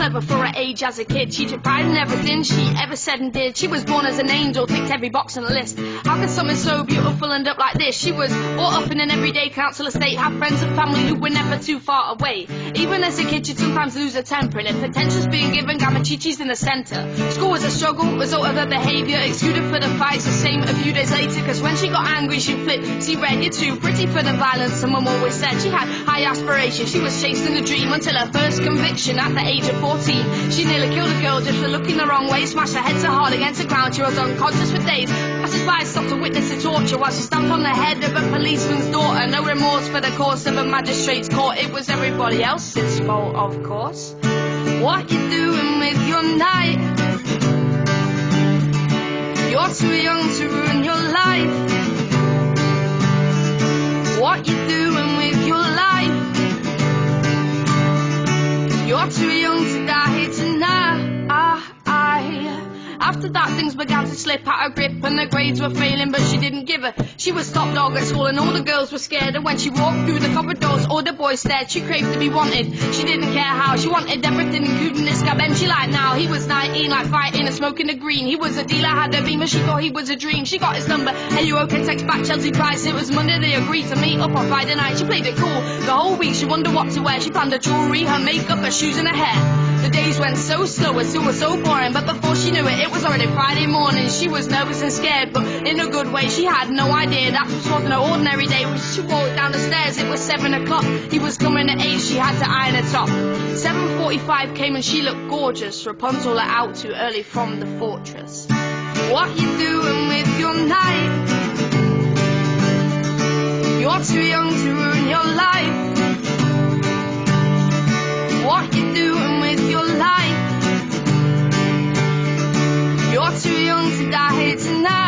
clever for her age as a kid. She took pride in everything she ever said and did. She was born as an angel, ticked every box on the list. How could something so beautiful end up like this? She was brought up in an everyday council estate, had friends and family who were never too far away. Even as a kid, she'd sometimes lose her temper, and if attention's being given, Gamachichi's in the centre. School was a struggle, result of her behaviour, excluded for the fights, the same a few days later, cause when she got angry she'd flip. See red, you're too pretty for the violence, someone always said. She had high aspirations, she was chasing a dream until her first conviction at the age of 14. She nearly killed a girl just for looking the wrong way, smashed her head so hard against the ground she was unconscious for days. Passers-by stopped to witness the torture while she stamped on the head of a policeman's daughter. No remorse for the course of a magistrate's court, it was everybody else's fault, of course. What you doing with your night? You're too young to ruin your life. What you doing with your life? You're too young to die tonight. After that, things began to slip out her grip and the grades were failing, but she didn't give a. She was top dog at school and all the girls were scared, and when she walked through the corridors all the boys stared. She craved to be wanted, she didn't care how. She wanted everything, including this guy Ben she liked now. He was 19, like fighting and smoking a green. He was a dealer, had a beamer, she thought he was a dream. She got his number, hey you okay, text back Chelsea Price. It was Monday, they agreed to meet up on Friday night. She played it cool, the whole week she wondered what to wear. She planned her jewellery, her makeup, her shoes and her hair. The days went so slow, it still was so boring, but before she knew it, it was already Friday morning. She was nervous and scared, but in a good way. She had no idea that this wasn't an ordinary day. When she walked down the stairs, it was 7 o'clock. He was coming at 8, she had to iron her top. 7:45 came and she looked gorgeous. Rapunzel let out too early from the fortress. What you doing with your night? You're too young to ruin your life. What you doing with your life? You're too young to die tonight.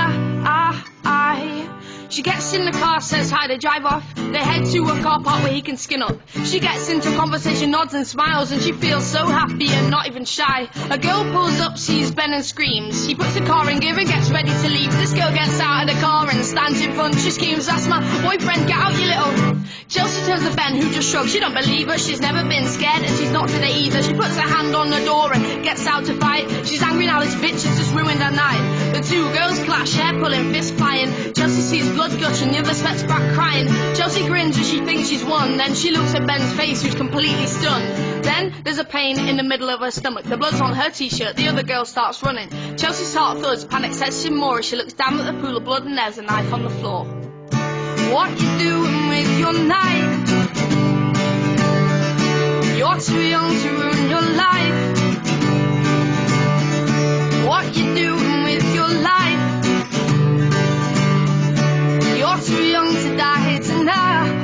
She gets in the car, says hi, they drive off. They head to a car park where he can skin up. She gets into conversation, nods and smiles, and she feels so happy and not even shy. A girl pulls up, sees Ben and screams. He puts the car in gear and gets ready to leave. This girl gets out of the car and stands in front. She screams, that's my boyfriend, get out you little. Chelsea turns to Ben, who just shrugs. She don't believe her, she's never been scared, and she's not today either. She puts her hand on the door and gets out to fight. She's angry now, this bitch has just ruined her night. The two girls clash, hair pulling, fist flying. Chelsea sees blood gush and the other steps back crying. Chelsea grins as she thinks she's won. Then she looks at Ben's face, who's completely stunned. Then there's a pain in the middle of her stomach. The blood's on her t-shirt, the other girl starts running. Chelsea's heart thuds, panic sets in more as she looks down at the pool of blood and there's a knife on the floor. What you doing with your night? You're too young to ruin your life. What you doing with your life? You're too young to die tonight.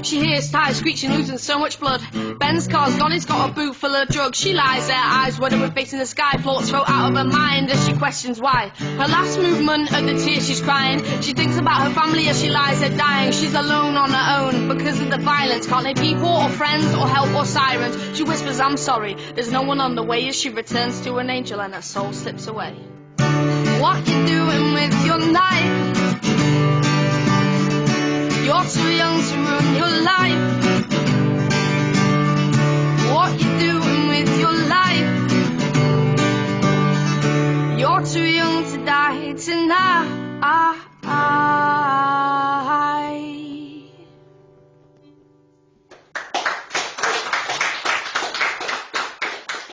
She hears tires screeching, losing so much blood. Ben's car's gone, he's got a boot full of drugs. She lies there, eyes wide open, facing the sky. Thoughts float out of her mind as she questions why. Her last movement of the tears she's crying. She thinks about her family as she lies there dying. She's alone on her own because of the violence. Can't hear people or friends or help or sirens. She whispers, I'm sorry, there's no one on the way, as she returns to an angel and her soul slips away. What you doing with your night? You're too young to ruin your life. What you doing with your life? You're too young to die tonight.